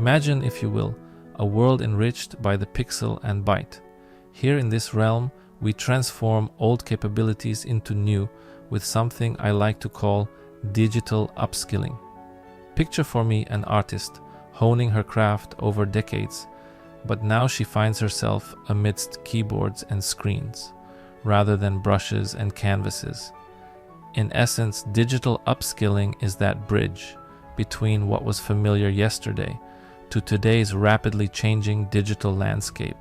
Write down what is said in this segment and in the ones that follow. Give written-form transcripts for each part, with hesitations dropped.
Imagine, if you will, a world enriched by the pixel and byte. Here in this realm, we transform old capabilities into new with something I like to call digital upskilling. Picture for me an artist honing her craft over decades, but now she finds herself amidst keyboards and screens, rather than brushes and canvases. In essence, digital upskilling is that bridge between what was familiar yesterday to today's rapidly changing digital landscape.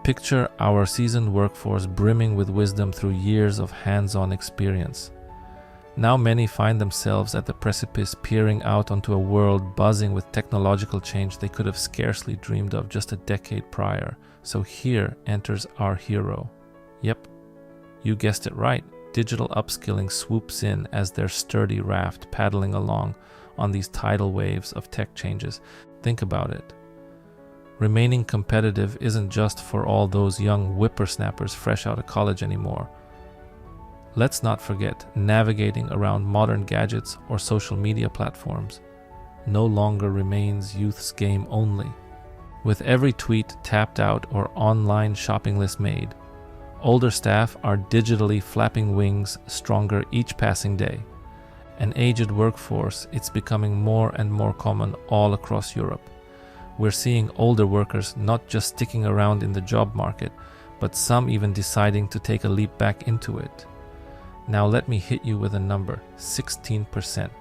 Picture our seasoned workforce brimming with wisdom through years of hands-on experience. Now many find themselves at the precipice, peering out onto a world buzzing with technological change they could have scarcely dreamed of just a decade prior. So here enters our hero. Yep, you guessed it right. Digital upskilling swoops in as their sturdy raft paddling along on these tidal waves of tech changes. Think about it. Remaining competitive isn't just for all those young whippersnappers fresh out of college anymore. Let's not forget, navigating around modern gadgets or social media platforms no longer remains youth's game only. With every tweet tapped out or online shopping list made, older staff are digitally flapping wings stronger each passing day. An aged workforce, it's becoming more and more common all across Europe. We're seeing older workers not just sticking around in the job market, but some even deciding to take a leap back into it. Now let me hit you with a number, 16%.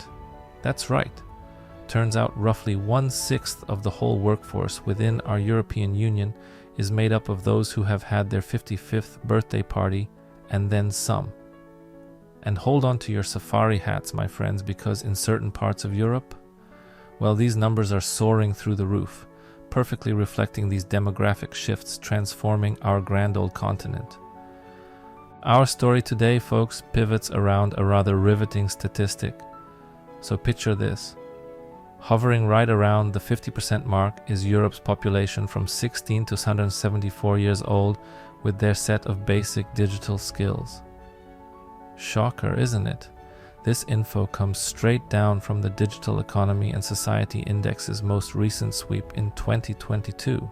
That's right. Turns out roughly 1/6 of the whole workforce within our European Union is made up of those who have had their 55th birthday party and then some. And hold on to your safari hats, my friends, because in certain parts of Europe, well, these numbers are soaring through the roof, perfectly reflecting these demographic shifts transforming our grand old continent. Our story today, folks, pivots around a rather riveting statistic. So picture this. Hovering right around the 50% mark is Europe's population from 16 to 174 years old with their set of basic digital skills. Shocker, isn't it? This info comes straight down from the Digital Economy and Society Index's most recent sweep in 2022.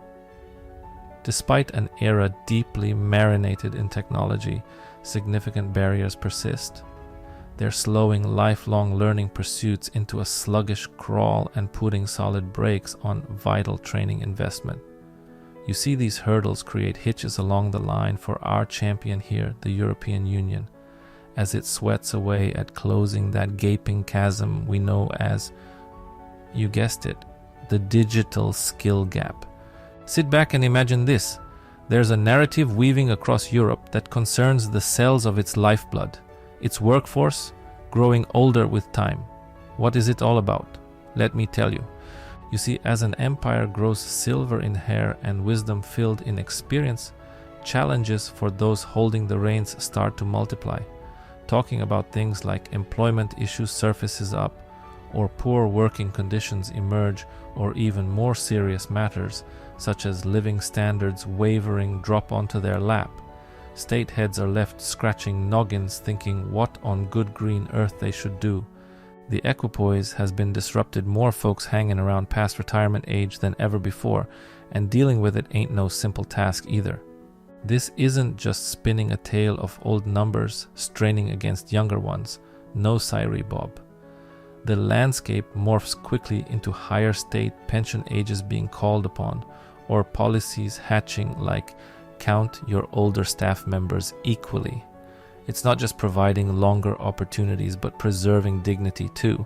Despite an era deeply marinated in technology, significant barriers persist. They're slowing lifelong learning pursuits into a sluggish crawl and putting solid brakes on vital training investment. You see, these hurdles create hitches along the line for our champion here, the European Union, as it sweats away at closing that gaping chasm we know as, you guessed it, the digital skill gap. Sit back and imagine this. There's a narrative weaving across Europe that concerns the cells of its lifeblood, its workforce growing older with time. What is it all about? Let me tell you. You see, as an empire grows silver in hair and wisdom filled in experience, challenges for those holding the reins start to multiply. Talking about things like employment issues surfaces up, or poor working conditions emerge, or even more serious matters, such as living standards wavering, drop onto their lap. State heads are left scratching noggins thinking what on good green earth they should do. The equipoise has been disrupted, more folks hanging around past retirement age than ever before, and dealing with it ain't no simple task either. This isn't just spinning a tale of old numbers straining against younger ones. No siree, Bob. The landscape morphs quickly into higher state pension ages being called upon, or policies hatching like count your older staff members equally. It's not just providing longer opportunities, but preserving dignity too.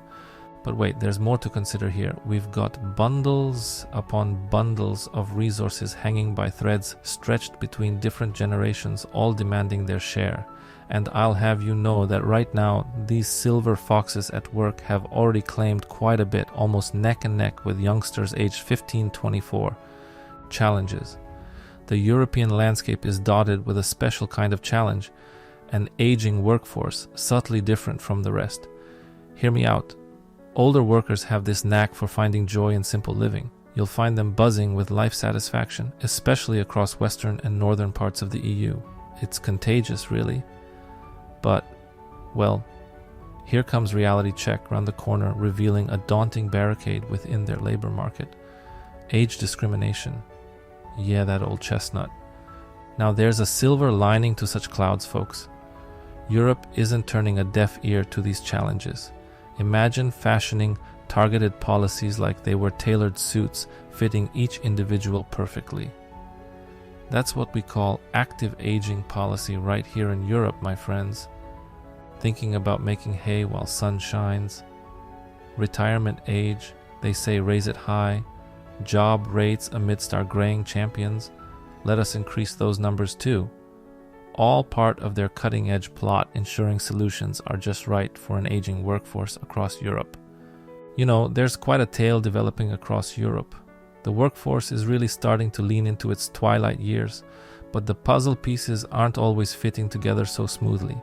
But wait, there's more to consider here. We've got bundles upon bundles of resources hanging by threads stretched between different generations, all demanding their share. And I'll have you know that right now, these silver foxes at work have already claimed quite a bit, almost neck and neck with youngsters aged 15-24. Challenges. The European landscape is dotted with a special kind of challenge, an aging workforce, subtly different from the rest. Hear me out. Older workers have this knack for finding joy in simple living. You'll find them buzzing with life satisfaction, especially across western and northern parts of the EU. It's contagious, really. But, well, here comes reality check around the corner, revealing a daunting barricade within their labor market. Age discrimination. Yeah, that old chestnut. Now there's a silver lining to such clouds, folks. Europe isn't turning a deaf ear to these challenges. Imagine fashioning targeted policies like they were tailored suits fitting each individual perfectly. That's what we call active aging policy right here in Europe, my friends. Thinking about making hay while sun shines. Retirement age, they say raise it high. Job rates amidst our graying champions, let us increase those numbers too. All part of their cutting-edge plot ensuring solutions are just right for an aging workforce across Europe. You know, there's quite a tale developing across Europe. The workforce is really starting to lean into its twilight years, but the puzzle pieces aren't always fitting together so smoothly.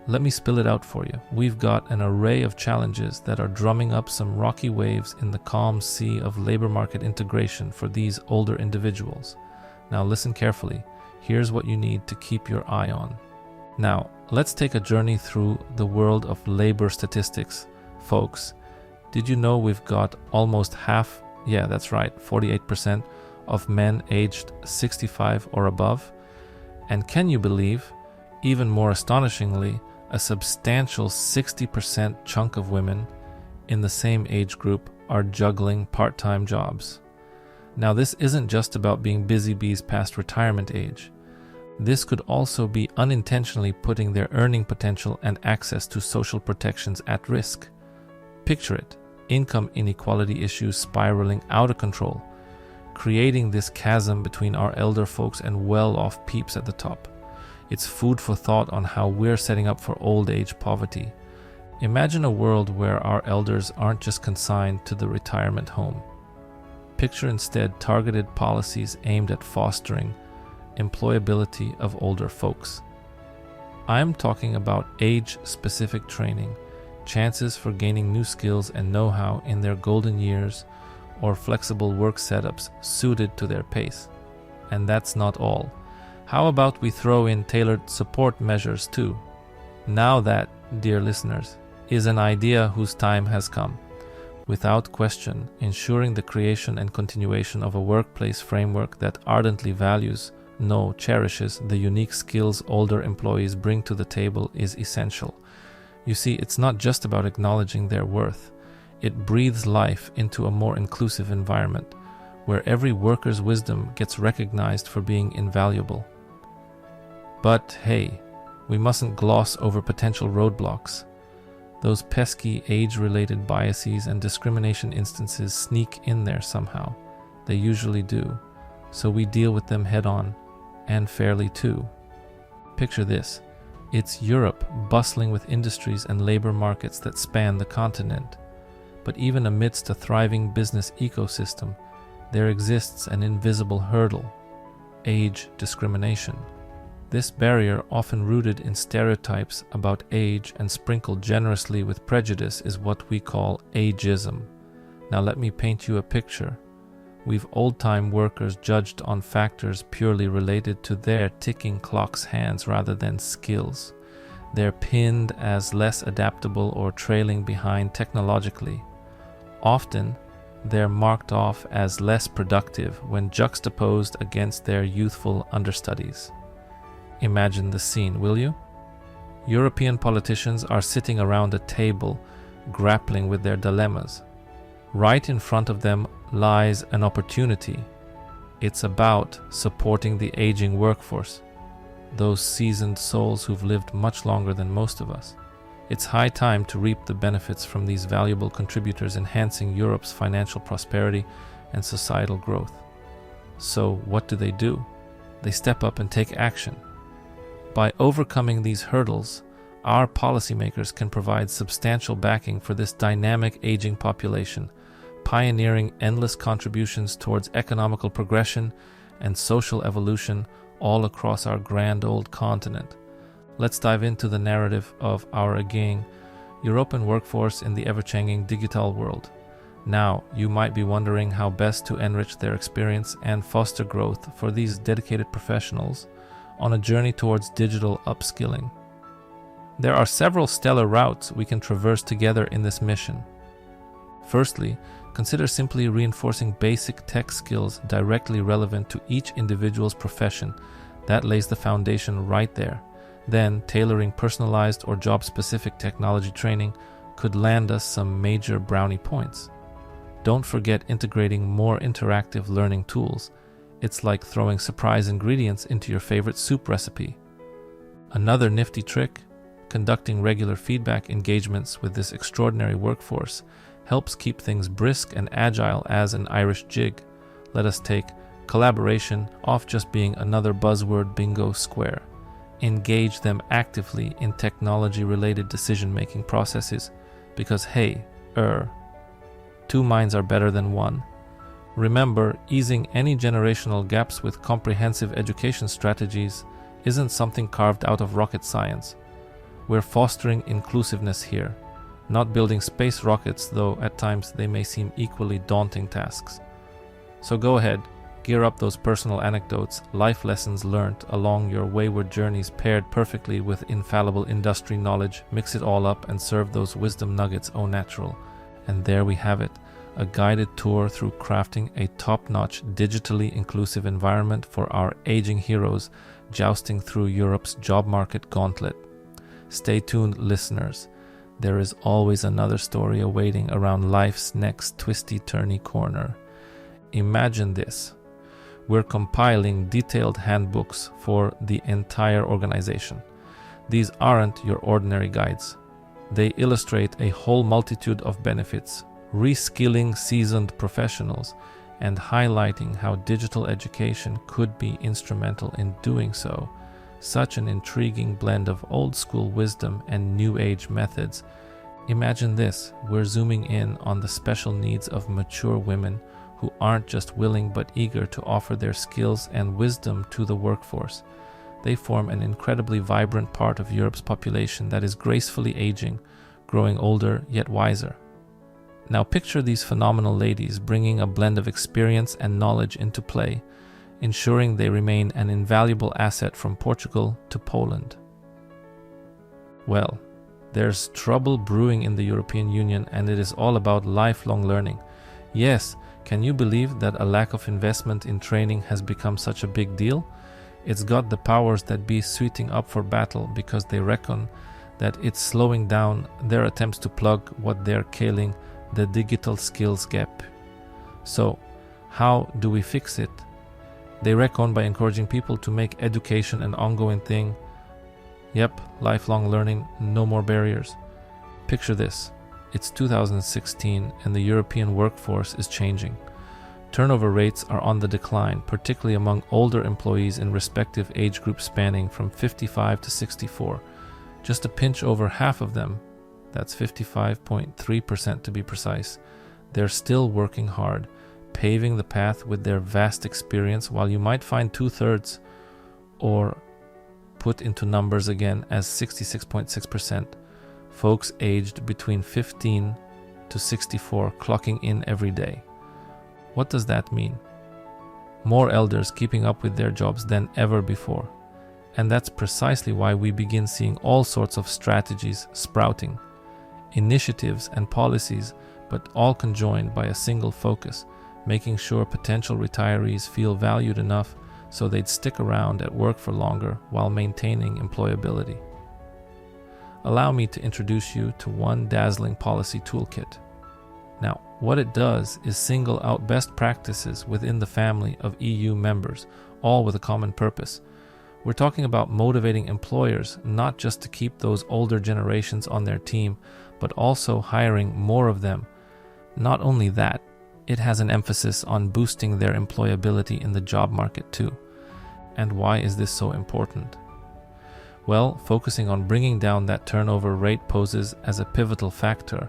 Let me spill it out for you. We've got an array of challenges that are drumming up some rocky waves in the calm sea of labor market integration for these older individuals. Now listen carefully. Here's what you need to keep your eye on. Now, let's take a journey through the world of labor statistics. Folks, did you know we've got almost half, yeah, that's right, 48% of men aged 65 or above? And can you believe, even more astonishingly, a substantial 60% chunk of women in the same age group are juggling part-time jobs? Now, this isn't just about being busy bees past retirement age. This could also be unintentionally putting their earning potential and access to social protections at risk. Picture it, income inequality issues spiraling out of control, creating this chasm between our elder folks and well-off peeps at the top. It's food for thought on how we're setting up for old age poverty. Imagine a world where our elders aren't just consigned to the retirement home. Picture instead targeted policies aimed at fostering employability of older folks. I'm talking about age-specific training, chances for gaining new skills and know-how in their golden years, or flexible work setups suited to their pace. And that's not all. How about we throw in tailored support measures too? Now that, dear listeners, is an idea whose time has come. Without question, ensuring the creation and continuation of a workplace framework that ardently values, cherishes the unique skills older employees bring to the table is essential. You see, it's not just about acknowledging their worth. It breathes life into a more inclusive environment, where every worker's wisdom gets recognized for being invaluable. But hey, we mustn't gloss over potential roadblocks. Those pesky age-related biases and discrimination instances sneak in there somehow. They usually do. So we deal with them head-on, and fairly too. Picture this. It's Europe bustling with industries and labor markets that span the continent. But even amidst a thriving business ecosystem, there exists an invisible hurdle: age discrimination. This barrier, often rooted in stereotypes about age and sprinkled generously with prejudice, is what we call ageism. Now let me paint you a picture. We've old-time workers judged on factors purely related to their ticking clock's hands rather than skills. They're pinned as less adaptable or trailing behind technologically. Often, they're marked off as less productive when juxtaposed against their youthful understudies. Imagine the scene, will you? European politicians are sitting around a table, grappling with their dilemmas. Right in front of them lies an opportunity. It's about supporting the aging workforce, those seasoned souls who've lived much longer than most of us. It's high time to reap the benefits from these valuable contributors, enhancing Europe's financial prosperity and societal growth. So what do? They step up and take action. By overcoming these hurdles, our policymakers can provide substantial backing for this dynamic aging population, pioneering endless contributions towards economical progression and social evolution all across our grand old continent. Let's dive into the narrative of our aging European workforce in the ever-changing digital world. Now, you might be wondering how best to enrich their experience and foster growth for these dedicated professionals on a journey towards digital upskilling. There are several stellar routes we can traverse together in this mission. Firstly, consider simply reinforcing basic tech skills directly relevant to each individual's profession. That lays the foundation right there. Then, tailoring personalized or job-specific technology training could land us some major brownie points. Don't forget integrating more interactive learning tools. It's like throwing surprise ingredients into your favorite soup recipe. Another nifty trick, conducting regular feedback engagements with this extraordinary workforce helps keep things brisk and agile as an Irish jig. Let us take collaboration off just being another buzzword bingo square. Engage them actively in technology-related decision-making processes because, two minds are better than one. Remember, easing any generational gaps with comprehensive education strategies isn't something carved out of rocket science. We're fostering inclusiveness here, not building space rockets, though at times they may seem equally daunting tasks. So go ahead, gear up those personal anecdotes, life lessons learned along your wayward journeys paired perfectly with infallible industry knowledge, mix it all up and serve those wisdom nuggets au natural. And there we have it, a guided tour through crafting a top-notch, digitally inclusive environment for our aging heroes jousting through Europe's job market gauntlet. Stay tuned, listeners. There is always another story awaiting around life's next twisty-turny corner. Imagine this. We're compiling detailed handbooks for the entire organization. These aren't your ordinary guides. They illustrate a whole multitude of benefits, reskilling seasoned professionals, and highlighting how digital education could be instrumental in doing so. Such an intriguing blend of old-school wisdom and new-age methods. Imagine this, we're zooming in on the special needs of mature women who aren't just willing but eager to offer their skills and wisdom to the workforce. They form an incredibly vibrant part of Europe's population that is gracefully aging, growing older yet wiser. Now picture these phenomenal ladies bringing a blend of experience and knowledge into play, ensuring they remain an invaluable asset from Portugal to Poland. Well, there's trouble brewing in the European Union, and it is all about lifelong learning. Yes, can you believe that a lack of investment in training has become such a big deal? It's got the powers that be suiting up for battle because they reckon that it's slowing down their attempts to plug what they're calling the digital skills gap. So, how do we fix it? They reckon by encouraging people to make education an ongoing thing. Yep, lifelong learning, no more barriers. Picture this. It's 2016 and the European workforce is changing. Turnover rates are on the decline, particularly among older employees in respective age groups spanning from 55 to 64. Just a pinch over half of them, that's 55.3% to be precise, they're still working hard, paving the path with their vast experience, while you might find 2/3, or put into numbers again as 66.6%, folks aged between 15 to 64 clocking in every day. What does that mean? More elders keeping up with their jobs than ever before. And that's precisely why we begin seeing all sorts of strategies sprouting, initiatives and policies, but all conjoined by a single focus, making sure potential retirees feel valued enough so they'd stick around at work for longer while maintaining employability. Allow me to introduce you to one dazzling policy toolkit. Now, what it does is single out best practices within the family of EU members, all with a common purpose. We're talking about motivating employers not just to keep those older generations on their team, but also hiring more of them. Not only that, it has an emphasis on boosting their employability in the job market too. And why is this so important? Well, focusing on bringing down that turnover rate poses as a pivotal factor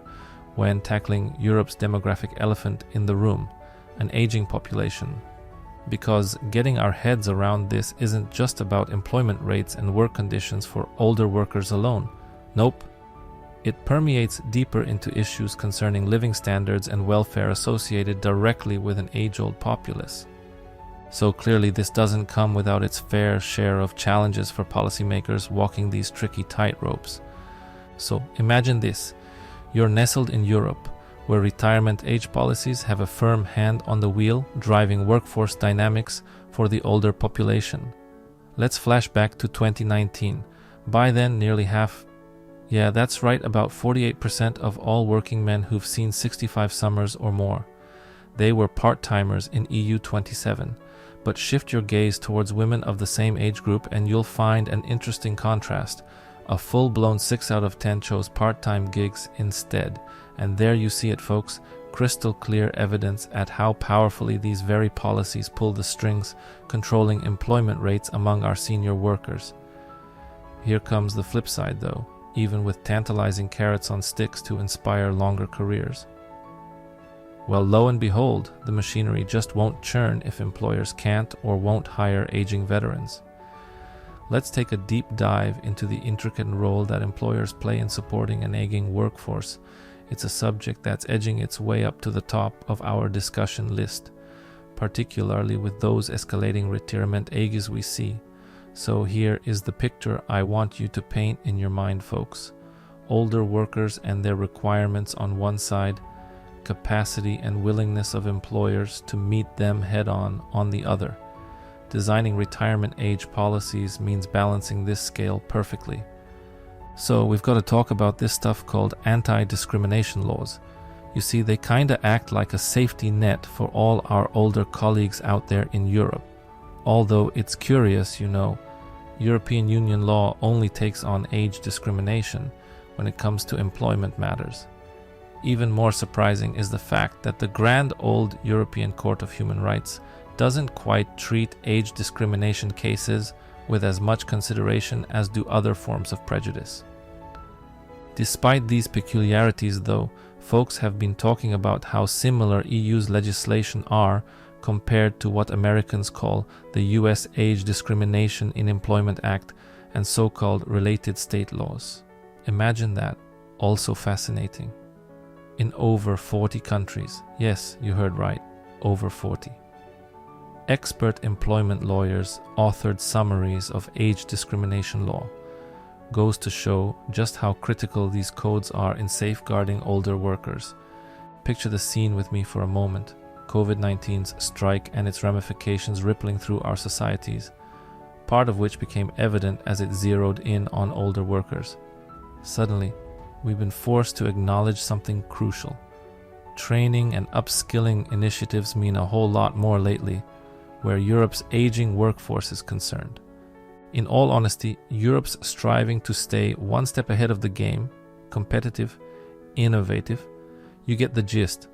when tackling Europe's demographic elephant in the room, an aging population. Because getting our heads around this isn't just about employment rates and work conditions for older workers alone. Nope. It permeates deeper into issues concerning living standards and welfare associated directly with an age-old populace. So clearly this doesn't come without its fair share of challenges for policymakers walking these tricky tightropes. So imagine this. You're nestled in Europe, where retirement age policies have a firm hand on the wheel, driving workforce dynamics for the older population. Let's flash back to 2019. By then, nearly half, that's right, about 48% of all working men who've seen 65 summers or more. They were part-timers in EU 27. But shift your gaze towards women of the same age group and you'll find an interesting contrast. A full-blown 6 out of 10 chose part-time gigs instead. And there you see it, folks, crystal clear evidence at how powerfully these very policies pull the strings, controlling employment rates among our senior workers. Here comes the flip side, though, even with tantalizing carrots on sticks to inspire longer careers. Well, lo and behold, the machinery just won't churn if employers can't or won't hire aging veterans. Let's take a deep dive into the intricate role that employers play in supporting an aging workforce. It's a subject that's edging its way up to the top of our discussion list, particularly with those escalating retirement ages we see. So here is the picture I want you to paint in your mind, folks. Older workers and their requirements on one side, capacity and willingness of employers to meet them head-on the other. Designing retirement age policies means balancing this scale perfectly. So we've got to talk about this stuff called anti-discrimination laws. You see, they kinda act like a safety net for all our older colleagues out there in Europe. Although it's curious, European Union law only takes on age discrimination when it comes to employment matters. Even more surprising is the fact that the grand old European Court of Human Rights doesn't quite treat age discrimination cases with as much consideration as do other forms of prejudice. Despite these peculiarities, though, folks have been talking about how similar EU's legislation are compared to what Americans call the US Age Discrimination in Employment Act and so-called related state laws. Imagine that. Also fascinating. In over 40 countries. Yes, you heard right, over 40. Expert employment lawyers authored summaries of age discrimination law. Goes to show just how critical these codes are in safeguarding older workers. Picture the scene with me for a moment. COVID-19's strike and its ramifications rippling through our societies, part of which became evident as it zeroed in on older workers. Suddenly, we've been forced to acknowledge something crucial. Training and upskilling initiatives mean a whole lot more lately, where Europe's aging workforce is concerned. In all honesty, Europe's striving to stay one step ahead of the game, competitive, innovative. You get the gist.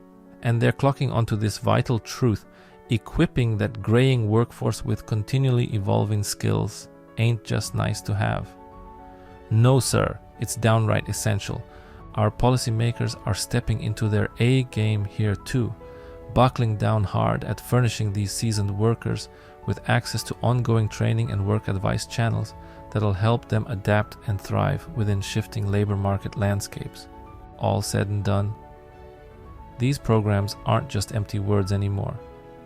And they're clocking onto this vital truth, equipping that graying workforce with continually evolving skills ain't just nice to have. No, sir. It's downright essential. Our policymakers are stepping into their A game here too, buckling down hard at furnishing these seasoned workers with access to ongoing training and work advice channels that'll help them adapt and thrive within shifting labor market landscapes. All said and done, these programs aren't just empty words anymore.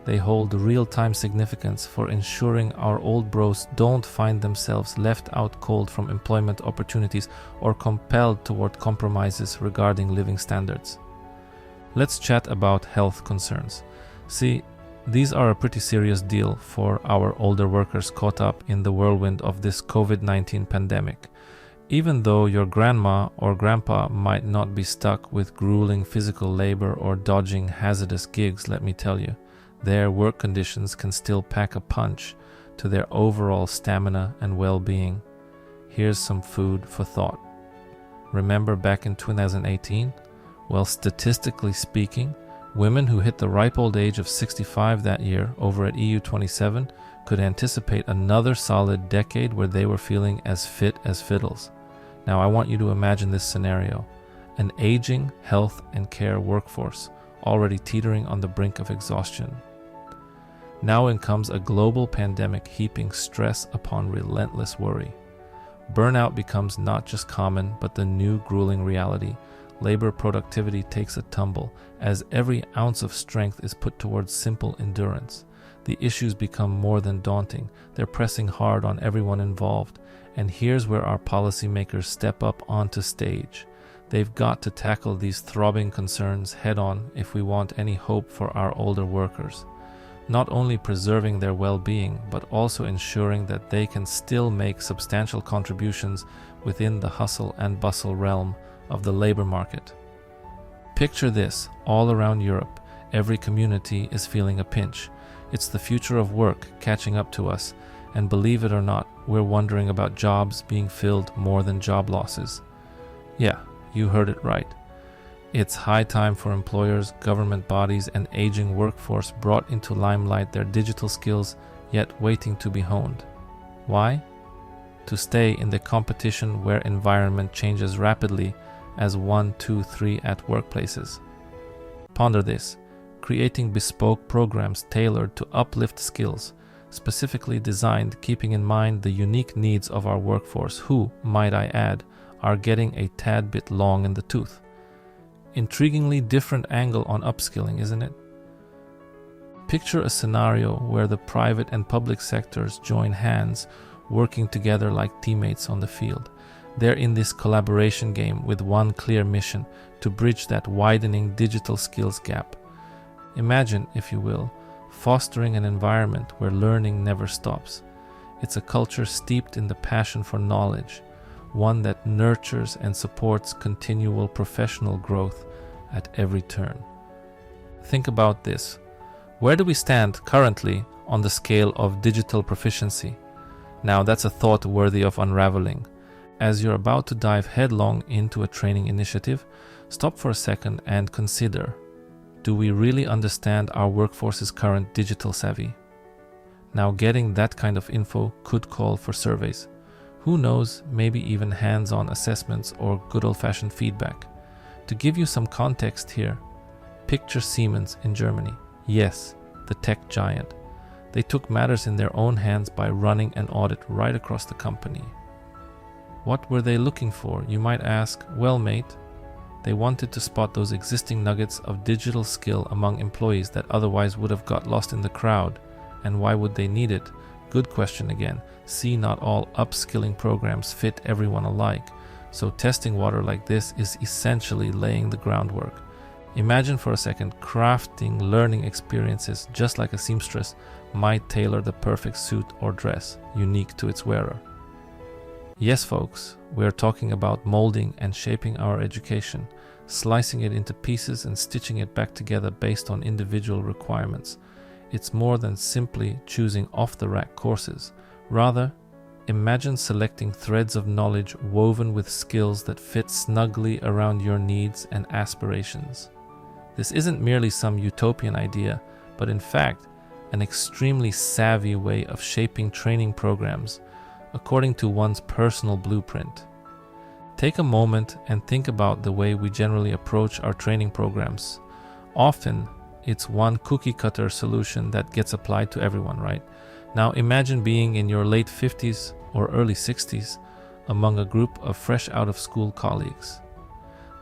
They hold real-time significance for ensuring our old bros don't find themselves left out cold from employment opportunities or compelled toward compromises regarding living standards. Let's chat about health concerns. See, these are a pretty serious deal for our older workers caught up in the whirlwind of this COVID-19 pandemic. Even though your grandma or grandpa might not be stuck with grueling physical labor or dodging hazardous gigs, let me tell you, their work conditions can still pack a punch to their overall stamina and well-being. Here's some food for thought. Remember back in 2018? Well, statistically speaking, women who hit the ripe old age of 65 that year over at EU 27 could anticipate another solid decade where they were feeling as fit as fiddles. Now I want you to imagine this scenario. An aging health and care workforce, already teetering on the brink of exhaustion. Now in comes a global pandemic heaping stress upon relentless worry. Burnout becomes not just common, but the new grueling reality. Labor productivity takes a tumble as every ounce of strength is put towards simple endurance. The issues become more than daunting. They're pressing hard on everyone involved. And here's where our policymakers step up onto stage. They've got to tackle these throbbing concerns head-on if we want any hope for our older workers, not only preserving their well-being, but also ensuring that they can still make substantial contributions within the hustle and bustle realm of the labor market. Picture this: all around Europe, every community is feeling a pinch. It's the future of work catching up to us, and believe it or not, we're wondering about jobs being filled more than job losses. Yeah, you heard it right. It's high time for employers, government bodies, and aging workforce brought into limelight their digital skills, yet waiting to be honed. Why? To stay in the competition where environment changes rapidly as 1, 2, 3 at workplaces. Ponder this: creating bespoke programs tailored to uplift skills, specifically designed keeping in mind the unique needs of our workforce who, might I add, are getting a tad bit long in the tooth. Intriguingly different angle on upskilling, isn't it? Picture a scenario where the private and public sectors join hands, working together like teammates on the field. They're in this collaboration game with one clear mission: to bridge that widening digital skills gap. Imagine, if you will, fostering an environment where learning never stops. It's a culture steeped in the passion for knowledge, one that nurtures and supports continual professional growth at every turn. Think about this. Where do we stand currently on the scale of digital proficiency? Now, that's a thought worthy of unraveling. As you're about to dive headlong into a training initiative, stop for a second and consider: do we really understand our workforce's current digital savvy? Now, getting that kind of info could call for surveys. Who knows, maybe even hands-on assessments or good old-fashioned feedback. To give you some context here, picture Siemens in Germany. Yes, the tech giant. They took matters in their own hands by running an audit right across the company. What were they looking for, you might ask? Well, mate, they wanted to spot those existing nuggets of digital skill among employees that otherwise would have got lost in the crowd. And why would they need it? Good question again. See, not all upskilling programs fit everyone alike, so testing water like this is essentially laying the groundwork. Imagine for a second crafting learning experiences just like a seamstress might tailor the perfect suit or dress, unique to its wearer. Yes, folks, we're talking about molding and shaping our education, slicing it into pieces and stitching it back together based on individual requirements. It's more than simply choosing off-the-rack courses. Rather, imagine selecting threads of knowledge woven with skills that fit snugly around your needs and aspirations. This isn't merely some utopian idea, but in fact, an extremely savvy way of shaping training programs according to one's personal blueprint. Take a moment and think about the way we generally approach our training programs. Often, it's one cookie-cutter solution that gets applied to everyone, right? Now imagine being in your late 50s or early 60s among a group of fresh out-of-school colleagues.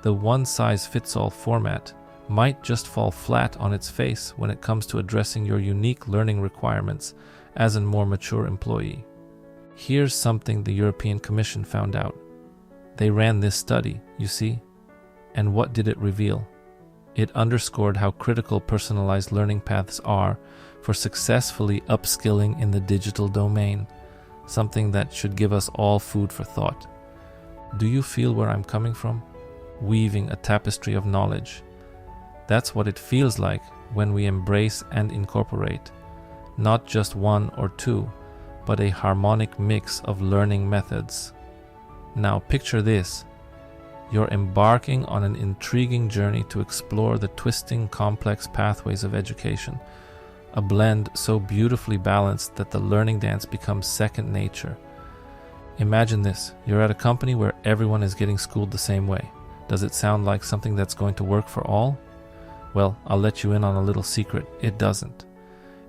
The one-size-fits-all format might just fall flat on its face when it comes to addressing your unique learning requirements as a more mature employee. Here's something the European Commission found out. They ran this study, you see, and what did it reveal? It underscored how critical personalized learning paths are for successfully upskilling in the digital domain, something that should give us all food for thought. Do you feel where I'm coming from? Weaving a tapestry of knowledge. That's what it feels like when we embrace and incorporate, not just one or two, but a harmonic mix of learning methods. Now picture this. You're embarking on an intriguing journey to explore the twisting, complex pathways of education, a blend so beautifully balanced that the learning dance becomes second nature. Imagine this. You're at a company where everyone is getting schooled the same way. Does it sound like something that's going to work for all? Well, I'll let you in on a little secret. It doesn't.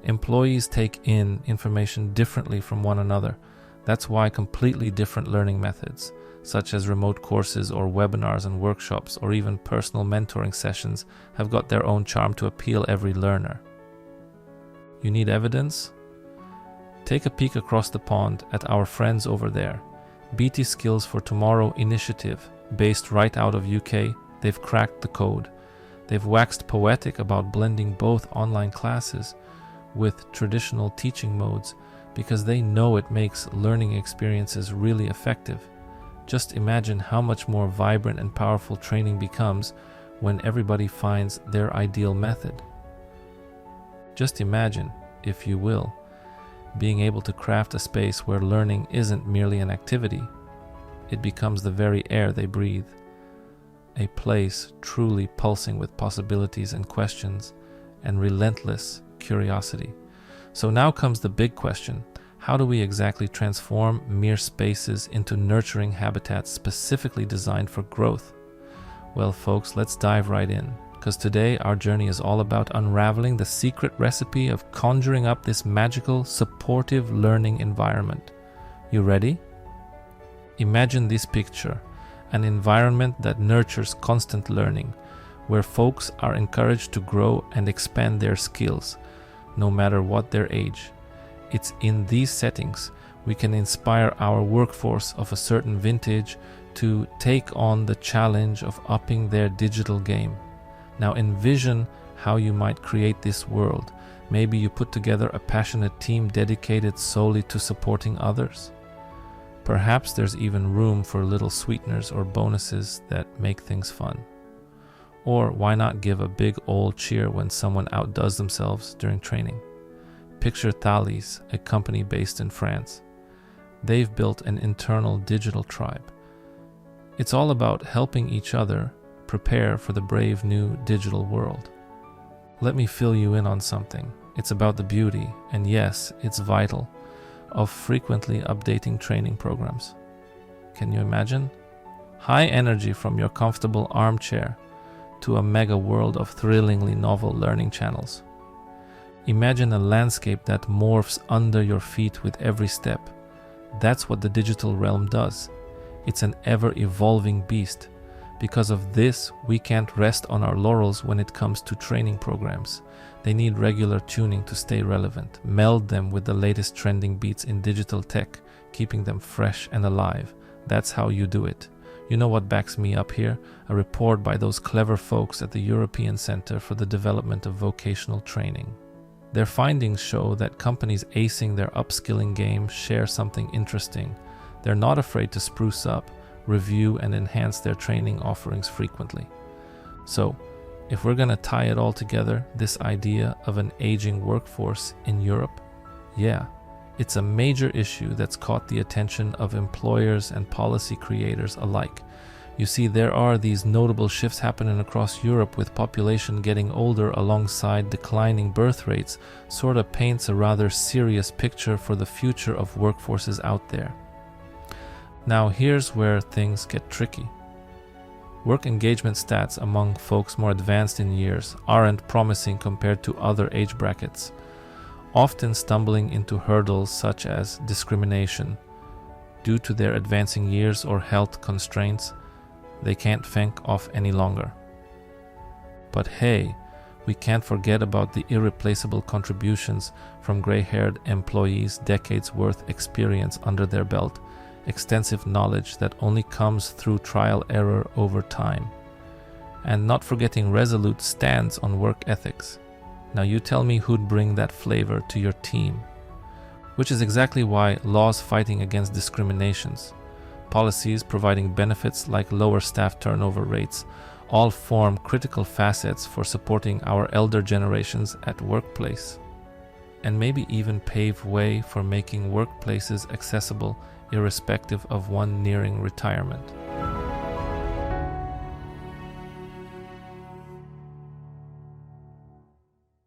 Employees take in information differently from one another. That's why completely different learning methods, such as remote courses or webinars and workshops or even personal mentoring sessions, have got their own charm to appeal every learner. You need evidence? Take a peek across the pond at our friends over there. BT Skills for Tomorrow initiative based right out of UK, they've cracked the code. They've waxed poetic about blending both online classes with traditional teaching modes because they know it makes learning experiences really effective. Just imagine how much more vibrant and powerful training becomes when everybody finds their ideal method. Just imagine, if you will, being able to craft a space where learning isn't merely an activity. It becomes the very air they breathe. A place truly pulsing with possibilities and questions and relentless curiosity. So now comes the big question. How do we exactly transform mere spaces into nurturing habitats specifically designed for growth? Well, folks, let's dive right in, because today our journey is all about unraveling the secret recipe of conjuring up this magical, supportive learning environment. You ready? Imagine this picture, an environment that nurtures constant learning, where folks are encouraged to grow and expand their skills, no matter what their age. It's in these settings we can inspire our workforce of a certain vintage to take on the challenge of upping their digital game. Now envision how you might create this world. Maybe you put together a passionate team dedicated solely to supporting others. Perhaps there's even room for little sweeteners or bonuses that make things fun. Or why not give a big old cheer when someone outdoes themselves during training? Picture Thalys, a company based in France. They've built an internal digital tribe. It's all about helping each other prepare for the brave new digital world. Let me fill you in on something. It's about the beauty, and yes, it's vital, of frequently updating training programs. Can you imagine? High energy from your comfortable armchair to a mega world of thrillingly novel learning channels. Imagine a landscape that morphs under your feet with every step. That's what the digital realm does. It's an ever-evolving beast. Because of this, we can't rest on our laurels when it comes to training programs. They need regular tuning to stay relevant. Meld them with the latest trending beats in digital tech, keeping them fresh and alive. That's how you do it. You know what backs me up here? A report by those clever folks at the European Center for the Development of Vocational Training. Their findings show that companies acing their upskilling game share something interesting. They're not afraid to spruce up, review, and enhance their training offerings frequently. So, if we're going to tie it all together, this idea of an aging workforce in Europe, yeah, it's a major issue that's caught the attention of employers and policy creators alike. You see, there are these notable shifts happening across Europe, with population getting older alongside declining birth rates. Sort of paints a rather serious picture for the future of workforces out there. Now here's where things get tricky. Work engagement stats among folks more advanced in years aren't promising compared to other age brackets, often stumbling into hurdles such as discrimination. Due to their advancing years or health constraints, they can't fend off any longer. But hey, we can't forget about the irreplaceable contributions from gray-haired employees, decades worth experience under their belt, extensive knowledge that only comes through trial error over time, and not forgetting resolute stands on work ethics. Now you tell me who'd bring that flavor to your team. Which is exactly why laws fighting against discriminations, policies providing benefits like lower staff turnover rates, all form critical facets for supporting our elder generations at workplace, and maybe even pave way for making workplaces accessible irrespective of one nearing retirement.